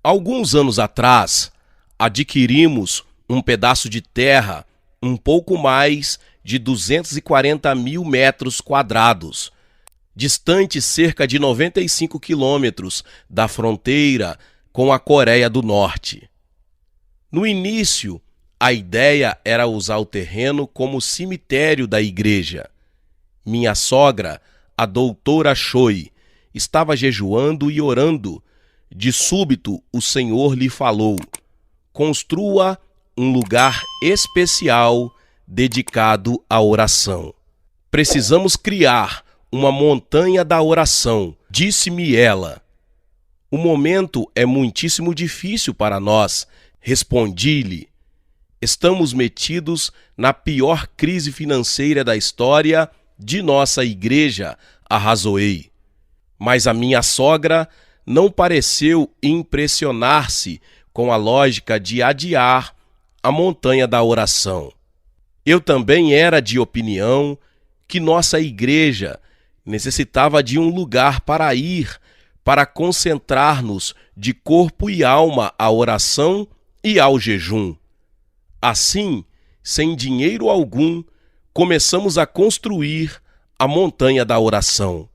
Alguns anos atrás, adquirimos um pedaço de terra um pouco mais de 240 mil metros quadrados, distante cerca de 95 quilômetros da fronteira com a Coreia do Norte. No início, a ideia era usar o terreno como cemitério da igreja. Minha sogra, a doutora Choi, estava jejuando e orando. De súbito, o Senhor lhe falou: construa um lugar especial dedicado à oração. Precisamos criar uma montanha da oração, disse-me ela. O momento é muitíssimo difícil para nós, respondi-lhe. Estamos metidos na pior crise financeira da história de nossa igreja, arrazoei. Mas a minha sogra não pareceu impressionar-se com a lógica de adiar a montanha da oração. Eu também era de opinião que nossa igreja necessitava de um lugar para ir, para concentrar-nos de corpo e alma à oração e ao jejum. Assim, sem dinheiro algum, começamos a construir a montanha da oração.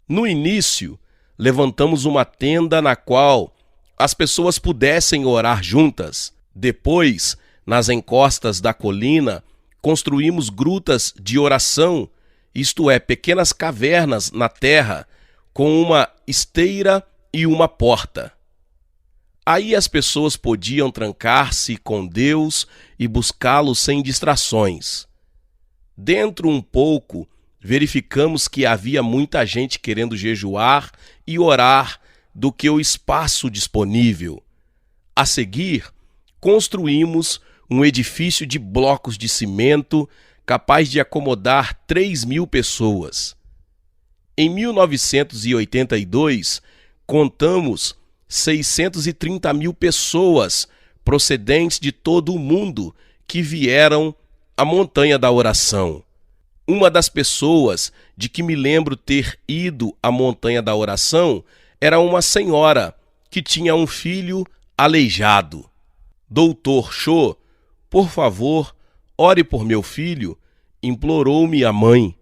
No início, levantamos uma tenda na qual as pessoas pudessem orar juntas. Depois, nas encostas da colina, construímos grutas de oração, isto é, pequenas cavernas na terra, com uma esteira e uma porta. Aí as pessoas podiam trancar-se com Deus e buscá-lo sem distrações. Dentro um pouco, verificamos que havia muita gente querendo jejuar e orar do que o espaço disponível. A seguir, construímos um edifício de blocos de cimento capaz de acomodar 3.000 pessoas. Em 1982, contamos 630 mil pessoas procedentes de todo o mundo que vieram à Montanha da Oração. Uma das pessoas de que me lembro ter ido à Montanha da Oração era uma senhora que tinha um filho aleijado. Doutor Cho, por favor, ore por meu filho, implorou-me a mãe.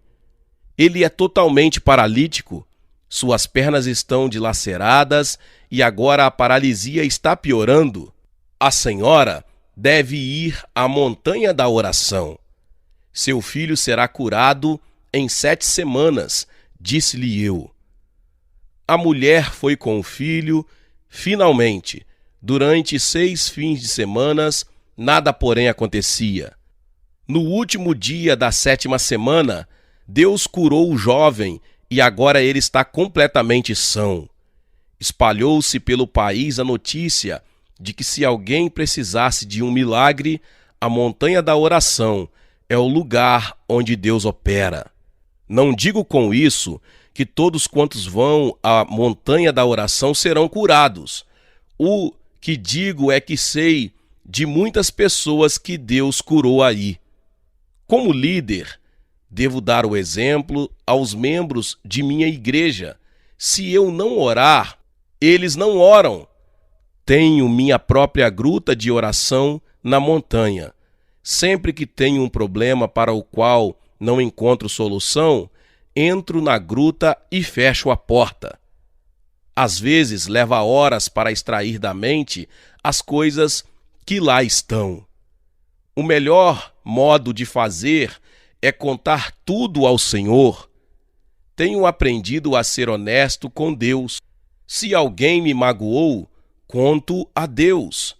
Ele é totalmente paralítico, suas pernas estão dilaceradas e agora a paralisia está piorando. A senhora deve ir à Montanha da Oração. Seu filho será curado em 7 semanas, disse-lhe eu. A mulher foi com o filho, finalmente. Durante 6 fins de semanas, nada porém acontecia. No último dia da 7ª semana, Deus curou o jovem e agora ele está completamente são. Espalhou-se pelo país a notícia de que se alguém precisasse de um milagre, a Montanha da Oração é o lugar onde Deus opera. Não digo com isso que todos quantos vão à Montanha da Oração serão curados. O que digo é que sei de muitas pessoas que Deus curou aí. Como líder, devo dar o exemplo aos membros de minha igreja. Se eu não orar, eles não oram. Tenho minha própria gruta de oração na montanha. Sempre que tenho um problema para o qual não encontro solução, entro na gruta e fecho a porta. Às vezes leva horas para extrair da mente as coisas que lá estão. O melhor modo de fazer é contar tudo ao Senhor. Tenho aprendido a ser honesto com Deus. Se alguém me magoou, conto a Deus.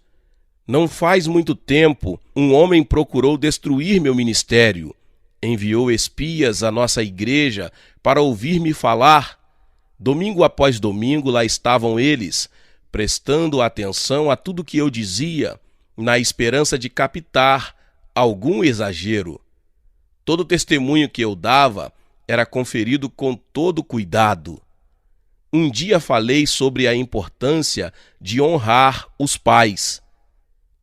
Não faz muito tempo, um homem procurou destruir meu ministério. Enviou espias à nossa igreja para ouvir-me falar. Domingo após domingo lá estavam eles, prestando atenção a tudo que eu dizia, na esperança de captar algum exagero. Todo testemunho que eu dava era conferido com todo cuidado. Um dia falei sobre a importância de honrar os pais.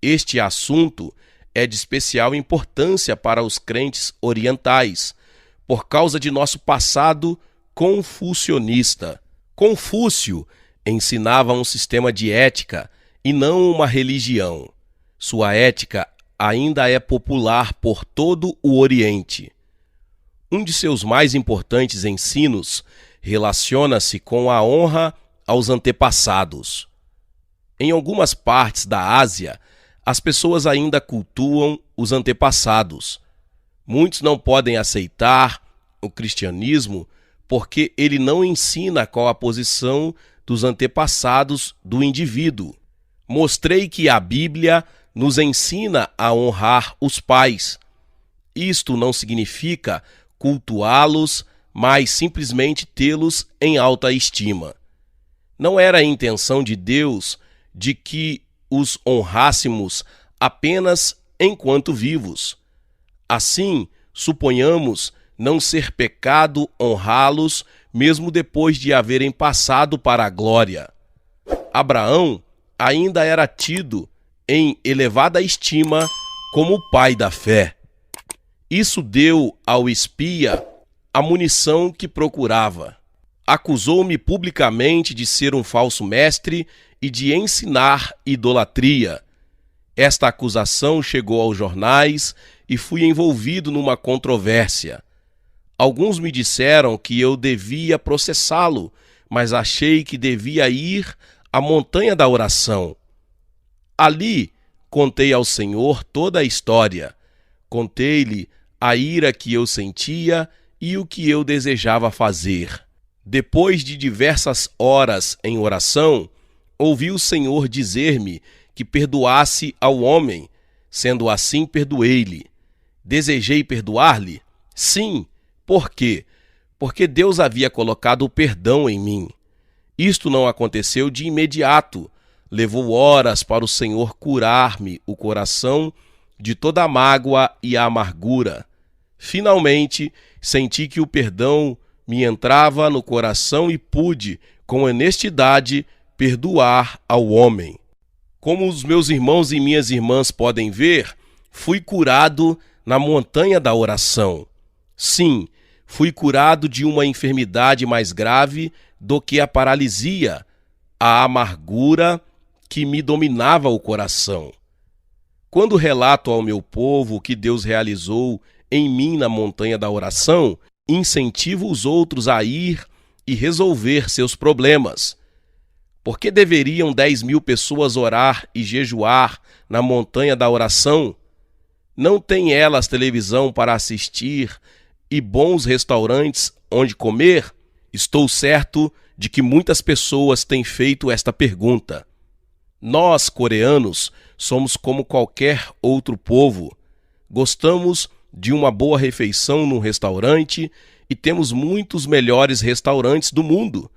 Este assunto é de especial importância para os crentes orientais, por causa de nosso passado confucionista. Confúcio Ensinava um sistema de ética e não uma religião. Sua ética ainda é popular por todo o Oriente. Um de seus mais importantes ensinos relaciona-se com a honra aos antepassados. Em algumas partes da Ásia, as pessoas ainda cultuam os antepassados. Muitos não podem aceitar o cristianismo porque ele não ensina qual a posição dos antepassados do indivíduo. Mostrei que a Bíblia nos ensina a honrar os pais. Isto não significa cultuá-los, mas simplesmente tê-los em alta estima. Não era a intenção de Deus de que os honrássemos apenas enquanto vivos. Assim, suponhamos não ser pecado honrá-los mesmo depois de haverem passado para a glória. Abraão ainda era tido em elevada estima como o pai da fé. Isso deu ao espia a munição que procurava. Acusou-me publicamente de ser um falso mestre e de ensinar idolatria. Esta acusação chegou aos jornais e fui envolvido numa controvérsia. Alguns me disseram que eu devia processá-lo, mas achei que devia ir à montanha da oração. Ali contei ao Senhor toda a história. Contei-lhe a ira que eu sentia e o que eu desejava fazer. Depois de diversas horas em oração, ouvi o Senhor dizer-me que perdoasse ao homem. Sendo assim, perdoei-lhe. Desejei perdoar-lhe? Sim. Por quê? Porque Deus havia colocado o perdão em mim. Isto não aconteceu de imediato. Levou horas para o Senhor curar-me o coração de toda a mágoa e a amargura. Finalmente, senti que o perdão me entrava no coração e pude, com honestidade, perdoar ao homem. Como os meus irmãos e minhas irmãs podem ver, fui curado na montanha da oração. Sim, fui curado de uma enfermidade mais grave do que a paralisia, a amargura que me dominava o coração. Quando relato ao meu povo o que Deus realizou em mim na montanha da oração, incentivo os outros a ir e resolver seus problemas. Por que deveriam 10.000 pessoas orar e jejuar na montanha da oração? Não têm elas televisão para assistir e bons restaurantes onde comer? Estou certo de que muitas pessoas têm feito esta pergunta. Nós, coreanos, somos como qualquer outro povo. Gostamos de uma boa refeição num restaurante e temos muitos melhores restaurantes do mundo.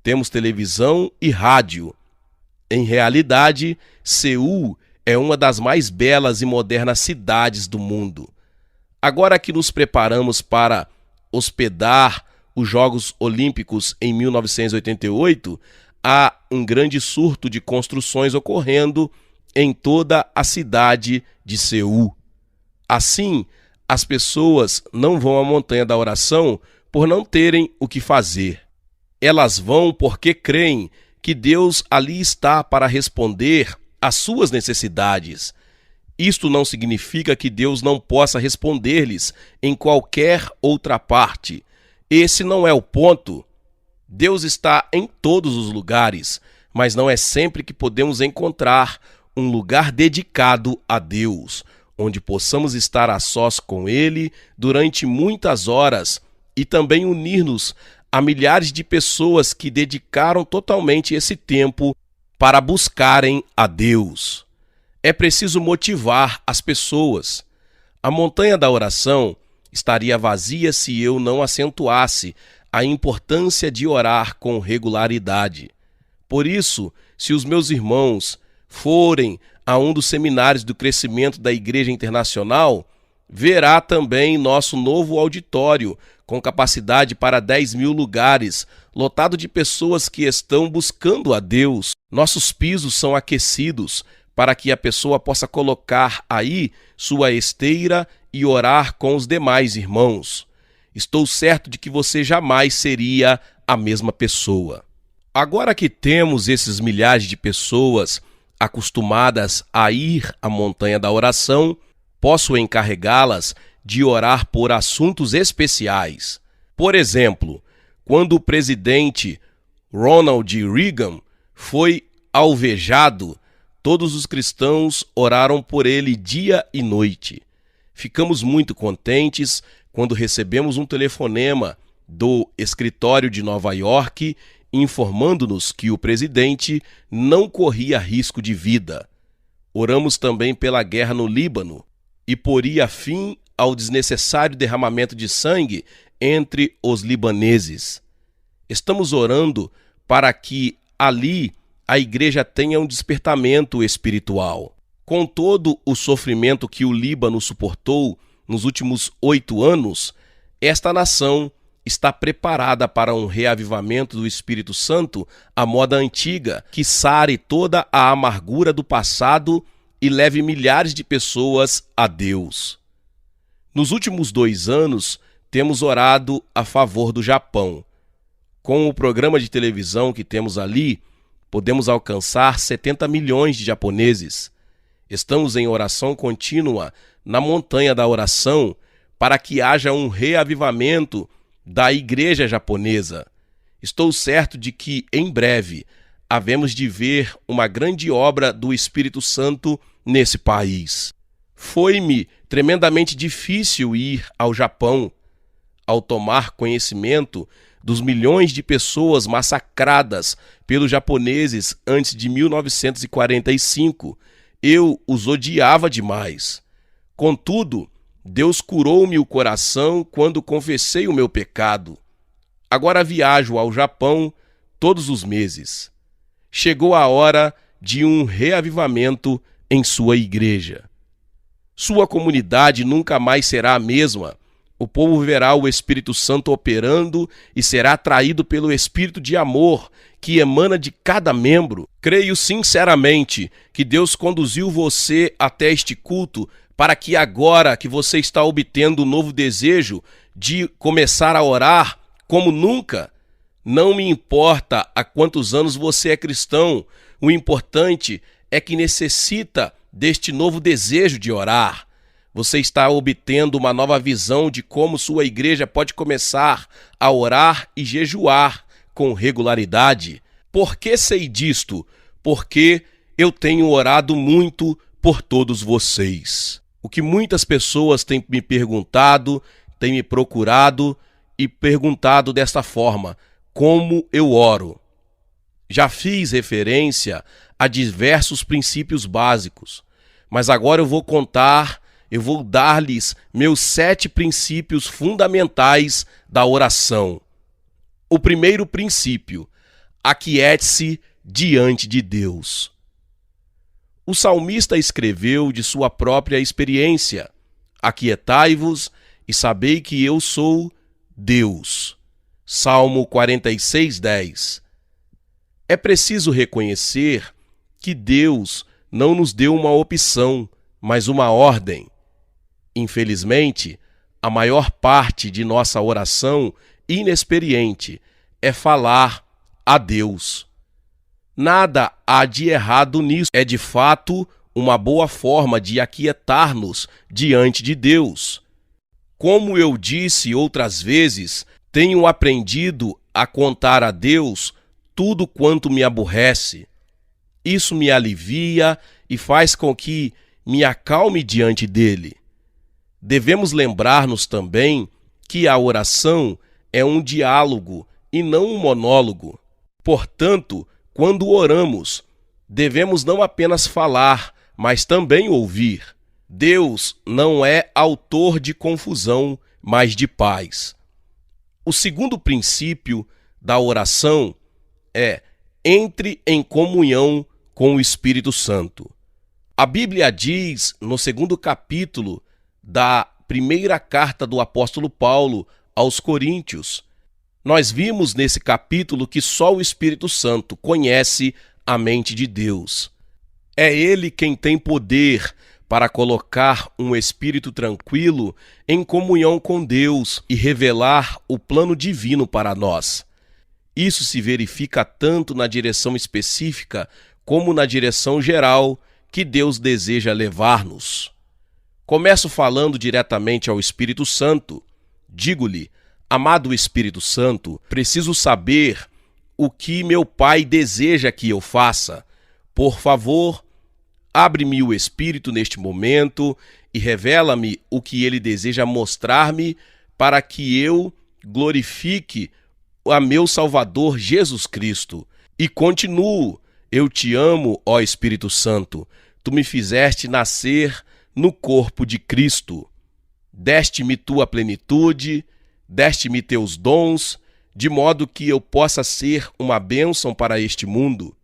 Temos televisão e rádio. Em realidade, Seul é uma das mais belas e modernas cidades do mundo. Agora que nos preparamos para hospedar os Jogos Olímpicos em 1988, há um grande surto de construções ocorrendo em toda a cidade de Seul. Assim, as pessoas não vão à montanha da oração por não terem o que fazer. Elas vão porque creem que Deus ali está para responder às suas necessidades. Isto não significa que Deus não possa responder-lhes em qualquer outra parte. Esse não é o ponto. Deus está em todos os lugares, mas não é sempre que podemos encontrar um lugar dedicado a Deus, onde possamos estar a sós com Ele durante muitas horas e também unir-nos a milhares de pessoas que dedicaram totalmente esse tempo para buscarem a Deus. É preciso motivar as pessoas. A montanha da oração estaria vazia se eu não acentuasse a importância de orar com regularidade. Por isso, se os meus irmãos forem a um dos seminários do crescimento da Igreja Internacional, verá também nosso novo auditório, com capacidade para 10.000 lugares, lotado de pessoas que estão buscando a Deus. Nossos pisos são aquecidos para que a pessoa possa colocar aí sua esteira e orar com os demais irmãos. Estou certo de que você jamais seria a mesma pessoa. Agora que temos esses milhares de pessoas acostumadas a ir à montanha da oração, posso encarregá-las de orar por assuntos especiais. Por exemplo, quando o presidente Ronald Reagan foi alvejado, todos os cristãos oraram por ele dia e noite. Ficamos muito contentes quando recebemos um telefonema do escritório de Nova York informando-nos que o presidente não corria risco de vida. Oramos também pela guerra no Líbano e poria fim ao desnecessário derramamento de sangue entre os libaneses. Estamos orando para que ali a igreja tenha um despertamento espiritual. Com todo o sofrimento que o Líbano suportou nos últimos 8 anos, esta nação está preparada para um reavivamento do Espírito Santo à moda antiga, que sare toda a amargura do passado e leve milhares de pessoas a Deus. Nos últimos 2 anos, temos orado a favor do Japão. Com o programa de televisão que temos ali, podemos alcançar 70 milhões de japoneses. Estamos em oração contínua na montanha da oração para que haja um reavivamento da igreja japonesa. Estou certo de que, em breve, havemos de ver uma grande obra do Espírito Santo nesse país. Foi-me tremendamente difícil ir ao Japão. Ao tomar conhecimento dos milhões de pessoas massacradas pelos japoneses antes de 1945, eu os odiava demais. Contudo, Deus curou-me o coração quando confessei o meu pecado. Agora viajo ao Japão todos os meses. Chegou a hora de um reavivamento em sua igreja. Sua comunidade nunca mais será a mesma. O povo verá o Espírito Santo operando e será atraído pelo Espírito de amor que emana de cada membro. Creio sinceramente que Deus conduziu você até este culto para que agora que você está obtendo um novo desejo de começar a orar como nunca, não me importa há quantos anos você é cristão, o importante é que necessita deste novo desejo de orar. Você está obtendo uma nova visão de como sua igreja pode começar a orar e jejuar com regularidade. Por que sei disto? Porque eu tenho orado muito por todos vocês. O que muitas pessoas têm me perguntado, têm me procurado e perguntado desta forma: como eu oro? Já fiz referência a diversos princípios básicos, mas agora eu vou dar-lhes meus 7 princípios fundamentais da oração. O primeiro princípio: aquiete-se diante de Deus. O salmista escreveu de sua própria experiência: aquietai-vos e sabei que eu sou Deus. Salmo 46:10. É preciso reconhecer que Deus não nos deu uma opção, mas uma ordem. Infelizmente, a maior parte de nossa oração inexperiente é falar a Deus. Nada há de errado nisso. É de fato uma boa forma de aquietar-nos diante de Deus. Como eu disse outras vezes, tenho aprendido a contar a Deus tudo quanto me aborrece. Isso me alivia e faz com que me acalme diante dele. Devemos lembrar-nos também que a oração é um diálogo e não um monólogo. Portanto, quando oramos, devemos não apenas falar, mas também ouvir. Deus não é autor de confusão, mas de paz. O segundo princípio da oração é: entre em comunhão com o Espírito Santo. A Bíblia diz, no 2º capítulo da primeira carta do apóstolo Paulo aos Coríntios, nós vimos nesse capítulo que só o Espírito Santo conhece a mente de Deus. É ele quem tem poder para colocar um espírito tranquilo em comunhão com Deus e revelar o plano divino para nós. Isso se verifica tanto na direção específica como na direção geral que Deus deseja levar-nos. Começo falando diretamente ao Espírito Santo. Digo-lhe: amado Espírito Santo, preciso saber o que meu Pai deseja que eu faça. Por favor, abre-me o Espírito neste momento e revela-me o que ele deseja mostrar-me para que eu glorifique a meu Salvador Jesus Cristo. E continuo: eu te amo, ó Espírito Santo. Tu me fizeste nascer no corpo de Cristo. Deste-me tua plenitude, deste-me teus dons, de modo que eu possa ser uma bênção para este mundo.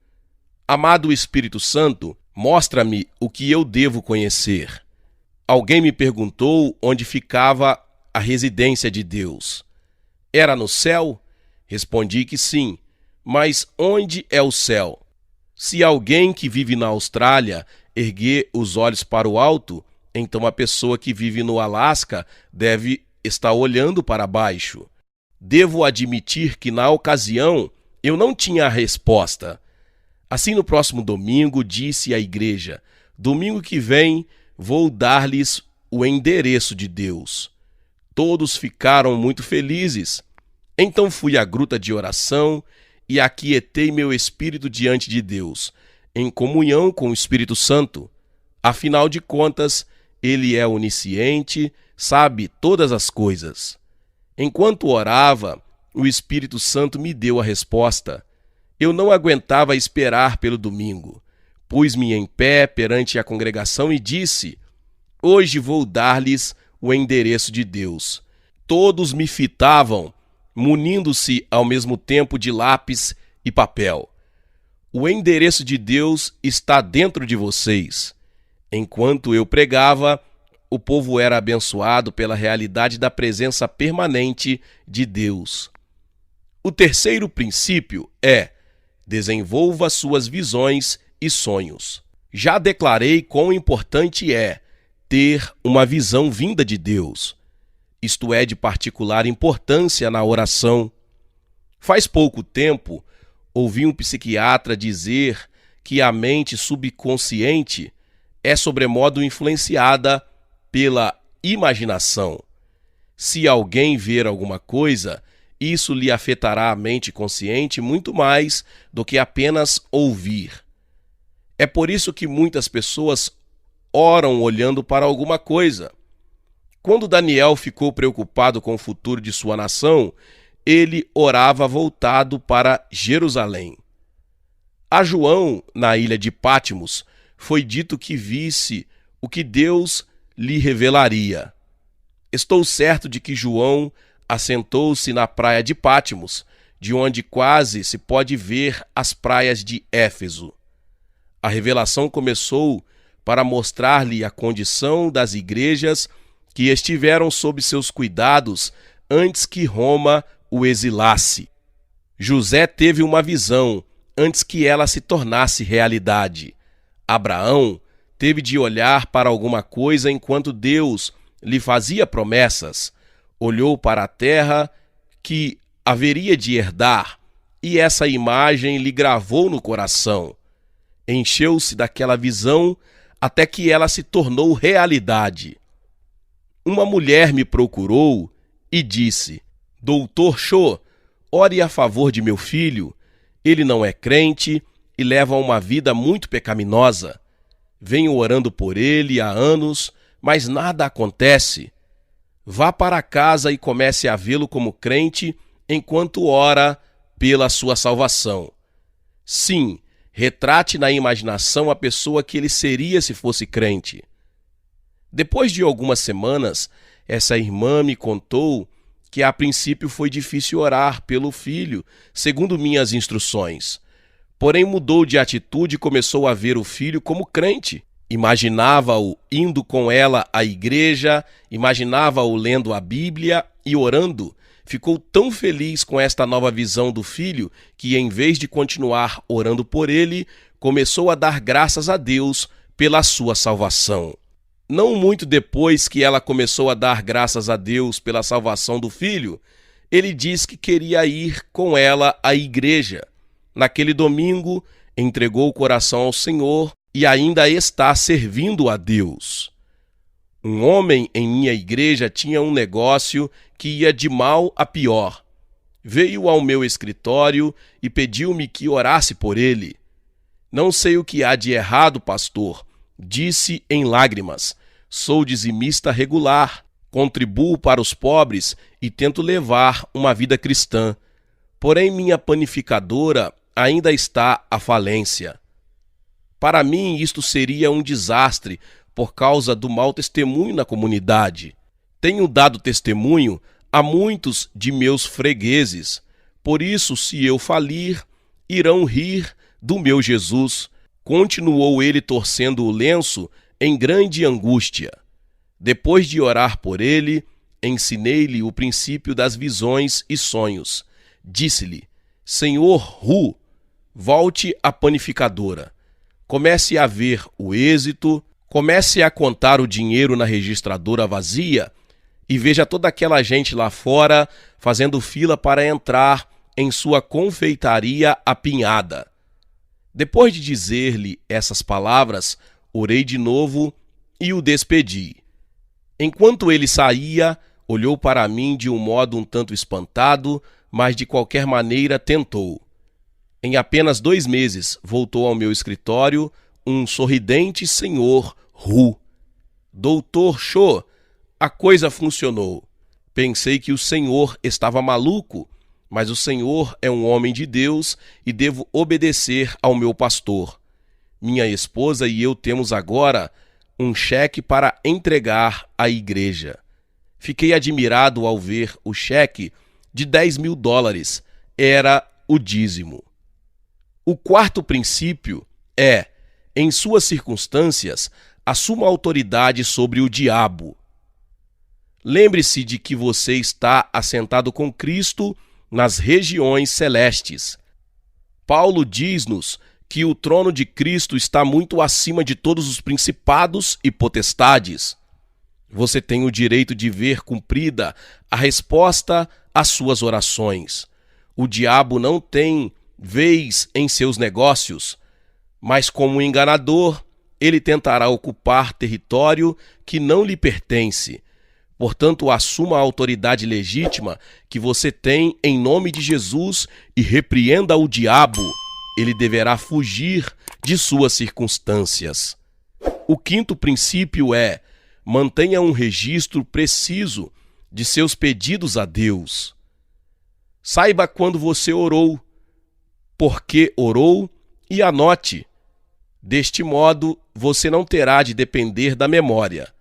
Amado Espírito Santo, mostra-me o que eu devo conhecer. Alguém me perguntou onde ficava a residência de Deus. Era no céu? Respondi que sim, mas onde é o céu? Se alguém que vive na Austrália erguer os olhos para o alto, então a pessoa que vive no Alasca deve estar olhando para baixo. Devo admitir que na ocasião eu não tinha a resposta. Assim, no próximo domingo, disse à igreja: domingo que vem vou dar-lhes o endereço de Deus. Todos ficaram muito felizes. Então fui à gruta de oração e aquietei meu espírito diante de Deus, em comunhão com o Espírito Santo. Afinal de contas, ele é onisciente, sabe todas as coisas. Enquanto orava, o Espírito Santo me deu a resposta. Eu não aguentava esperar pelo domingo. Pus-me em pé perante a congregação e disse: hoje vou dar-lhes o endereço de Deus. Todos me fitavam, munindo-se ao mesmo tempo de lápis e papel. O endereço de Deus está dentro de vocês. Enquanto eu pregava, o povo era abençoado pela realidade da presença permanente de Deus. O terceiro princípio é: desenvolva suas visões e sonhos. Já declarei quão importante é ter uma visão vinda de Deus. Isto é de particular importância na oração. Faz pouco tempo, ouvi um psiquiatra dizer que a mente subconsciente é sobremodo influenciada pela imaginação. Se alguém ver alguma coisa, isso lhe afetará a mente consciente muito mais do que apenas ouvir. É por isso que muitas pessoas oram olhando para alguma coisa. Quando Daniel ficou preocupado com o futuro de sua nação, ele orava voltado para Jerusalém. A João, na ilha de Patmos, foi dito que visse o que Deus lhe revelaria. Estou certo de que João assentou-se na praia de Patmos, de onde quase se pode ver as praias de Éfeso. A revelação começou para mostrar-lhe a condição das igrejas que estiveram sob seus cuidados antes que Roma o exilasse. José teve uma visão antes que ela se tornasse realidade. Abraão teve de olhar para alguma coisa enquanto Deus lhe fazia promessas. Olhou para a terra que haveria de herdar, e essa imagem lhe gravou no coração. Encheu-se daquela visão até que ela se tornou realidade. Uma mulher me procurou e disse: Doutor Cho, ore a favor de meu filho. Ele não é crente e leva uma vida muito pecaminosa. Venho orando por ele há anos, mas nada acontece. Vá para casa e comece a vê-lo como crente enquanto ora pela sua salvação. Sim, retrate na imaginação a pessoa que ele seria se fosse crente. Depois de algumas semanas, essa irmã me contou que a princípio foi difícil orar pelo filho, segundo minhas instruções. Porém mudou de atitude e começou a ver o filho como crente. Imaginava-o indo com ela à igreja, imaginava-o lendo a Bíblia e orando. Ficou tão feliz com esta nova visão do filho que, em vez de continuar orando por ele, começou a dar graças a Deus pela sua salvação. Não muito depois que ela começou a dar graças a Deus pela salvação do filho, ele diz que queria ir com ela à igreja. Naquele domingo, entregou o coração ao Senhor e ainda está servindo a Deus. Um homem em minha igreja tinha um negócio que ia de mal a pior. Veio ao meu escritório e pediu-me que orasse por ele. Não sei o que há de errado, pastor, disse em lágrimas. Sou dizimista regular, contribuo para os pobres e tento levar uma vida cristã. Porém, minha panificadora ainda está à falência. Para mim, isto seria um desastre por causa do mau testemunho na comunidade. Tenho dado testemunho a muitos de meus fregueses. Por isso, se eu falir, irão rir do meu Jesus. Continuou ele torcendo o lenço em grande angústia. Depois de orar por ele, ensinei-lhe o princípio das visões e sonhos. Disse-lhe: Senhor Hu, volte à panificadora. Comece a ver o êxito, comece a contar o dinheiro na registradora vazia e veja toda aquela gente lá fora fazendo fila para entrar em sua confeitaria apinhada. Depois de dizer-lhe essas palavras, orei de novo e o despedi. Enquanto ele saía, olhou para mim de um modo um tanto espantado, mas de qualquer maneira tentou. Em apenas 2 meses, voltou ao meu escritório um sorridente senhor Hu. Doutor Cho, a coisa funcionou. Pensei que o senhor estava maluco, mas o senhor é um homem de Deus e devo obedecer ao meu pastor. Minha esposa e eu temos agora um cheque para entregar à igreja. Fiquei admirado ao ver o cheque de $10.000. Era o dízimo. O quarto princípio é, em suas circunstâncias, assuma autoridade sobre o diabo. Lembre-se de que você está assentado com Cristo nas regiões celestes. Paulo diz-nos que o trono de Cristo está muito acima de todos os principados e potestades. Você tem o direito de ver cumprida a resposta às suas orações. O diabo não tem vez em seus negócios, mas como enganador, ele tentará ocupar território que não lhe pertence. Portanto, assuma a autoridade legítima que você tem em nome de Jesus e repreenda o diabo. Ele deverá fugir de suas circunstâncias. O quinto princípio é: mantenha um registro preciso de seus pedidos a Deus. Saiba quando você orou, por que orou e anote. Deste modo, você não terá de depender da memória.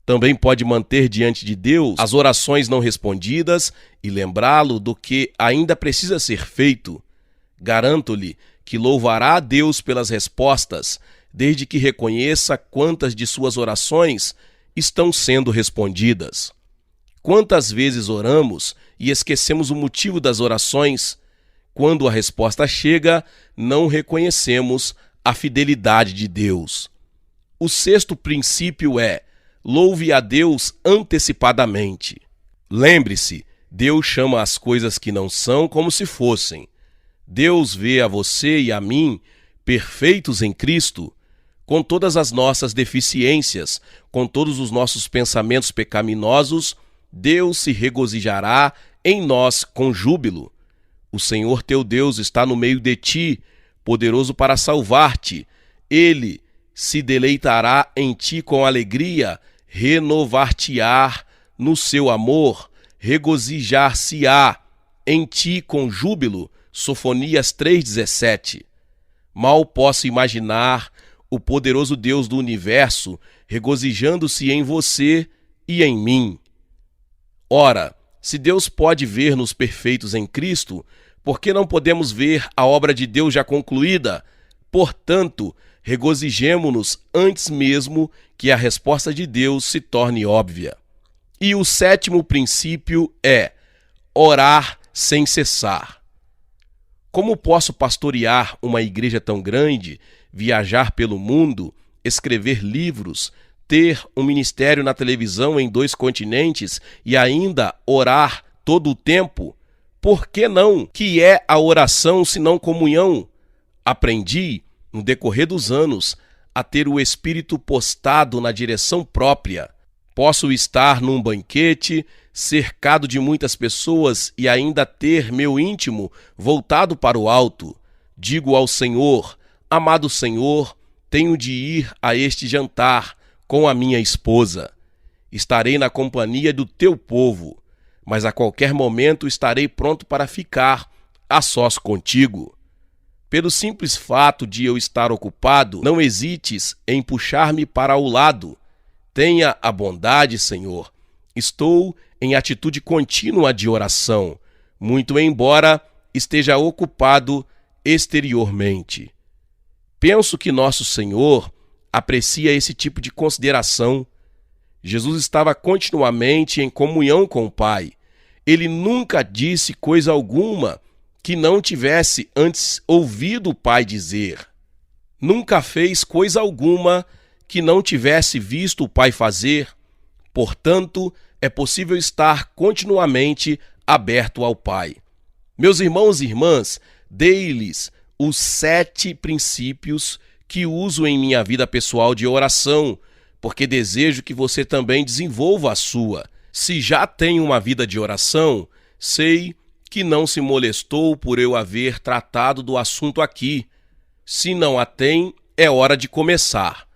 Também pode manter diante de Deus as orações não respondidas e lembrá-lo do que ainda precisa ser feito. Garanto-lhe que louvará a Deus pelas respostas, desde que reconheça quantas de suas orações estão sendo respondidas. Quantas vezes oramos e esquecemos o motivo das orações? Quando a resposta chega, não reconhecemos a fidelidade de Deus. O sexto princípio é: louve a Deus antecipadamente. Lembre-se, Deus chama as coisas que não são como se fossem. Deus vê a você e a mim perfeitos em Cristo, com todas as nossas deficiências, com todos os nossos pensamentos pecaminosos. Deus se regozijará em nós com júbilo. O Senhor teu Deus está no meio de ti, poderoso para salvar-te. Ele se deleitará em ti com alegria, renovar-te-á no seu amor, regozijar-se-á em ti com júbilo. Sofonias 3,17. Mal posso imaginar o poderoso Deus do universo regozijando-se em você e em mim. Ora, se Deus pode ver-nos perfeitos em Cristo, por que não podemos ver a obra de Deus já concluída? Portanto, regozijemo-nos antes mesmo que a resposta de Deus se torne óbvia. E o sétimo princípio é orar sem cessar. Como posso pastorear uma igreja tão grande, viajar pelo mundo, escrever livros, ter um ministério na televisão em 2 continentes e ainda orar todo o tempo? Por que não? Que é a oração senão comunhão? Aprendi, no decorrer dos anos, a ter o espírito postado na direção própria. Posso estar num banquete, cercado de muitas pessoas e ainda ter meu íntimo voltado para o alto. Digo ao Senhor: amado Senhor, tenho de ir a este jantar com a minha esposa. Estarei na companhia do teu povo, mas a qualquer momento estarei pronto para ficar a sós contigo. Pelo simples fato de eu estar ocupado, não hesites em puxar-me para o lado. Tenha a bondade, Senhor. Estou em atitude contínua de oração, muito embora esteja ocupado exteriormente. Penso que nosso Senhor aprecia esse tipo de consideração. Jesus estava continuamente em comunhão com o Pai. Ele nunca disse coisa alguma que não tivesse antes ouvido o Pai dizer. Nunca fez coisa alguma que não tivesse visto o Pai fazer. Portanto, é possível estar continuamente aberto ao Pai. Meus irmãos e irmãs, dei-lhes os 7 princípios que uso em minha vida pessoal de oração, porque desejo que você também desenvolva a sua. Se já tem uma vida de oração, sei que não se molestou por eu haver tratado do assunto aqui. Se não a tem, é hora de começar.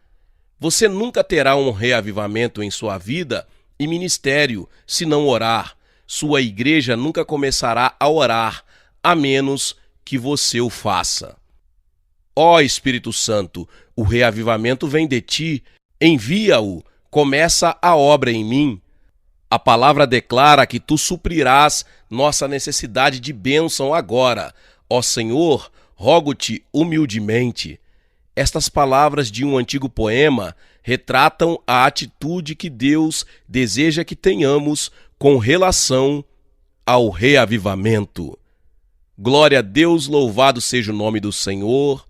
Você nunca terá um reavivamento em sua vida e ministério se não orar. Sua igreja nunca começará a orar, a menos que você o faça. Ó Espírito Santo, o reavivamento vem de ti, envia-o, começa a obra em mim. A palavra declara que tu suprirás nossa necessidade de bênção agora. Ó Senhor, rogo-te humildemente. Estas palavras de um antigo poema retratam a atitude que Deus deseja que tenhamos com relação ao reavivamento. Glória a Deus, louvado seja o nome do Senhor.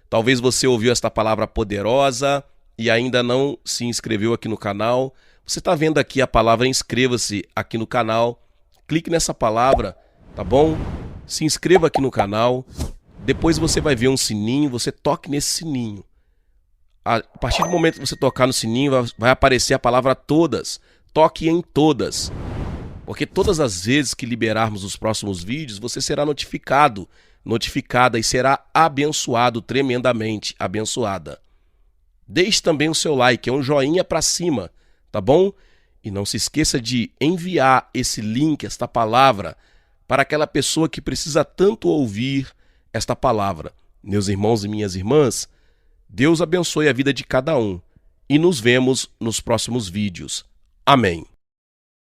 Talvez você ouviu esta palavra poderosa e ainda não se inscreveu aqui no canal. Você está vendo aqui a palavra inscreva-se aqui no canal. Clique nessa palavra, tá bom? Se inscreva aqui no canal. Depois você vai ver um sininho, você toque nesse sininho. A partir do momento que você tocar no sininho, vai aparecer a palavra todas. Toque em todas. Porque todas as vezes que liberarmos os próximos vídeos, você será notificada e será abençoado, tremendamente abençoada. Deixe também o seu like, é um joinha para cima, tá bom? E não se esqueça de enviar esse link, esta palavra, para aquela pessoa que precisa tanto ouvir esta palavra. Meus irmãos e minhas irmãs, Deus abençoe a vida de cada um e nos vemos nos próximos vídeos. Amém.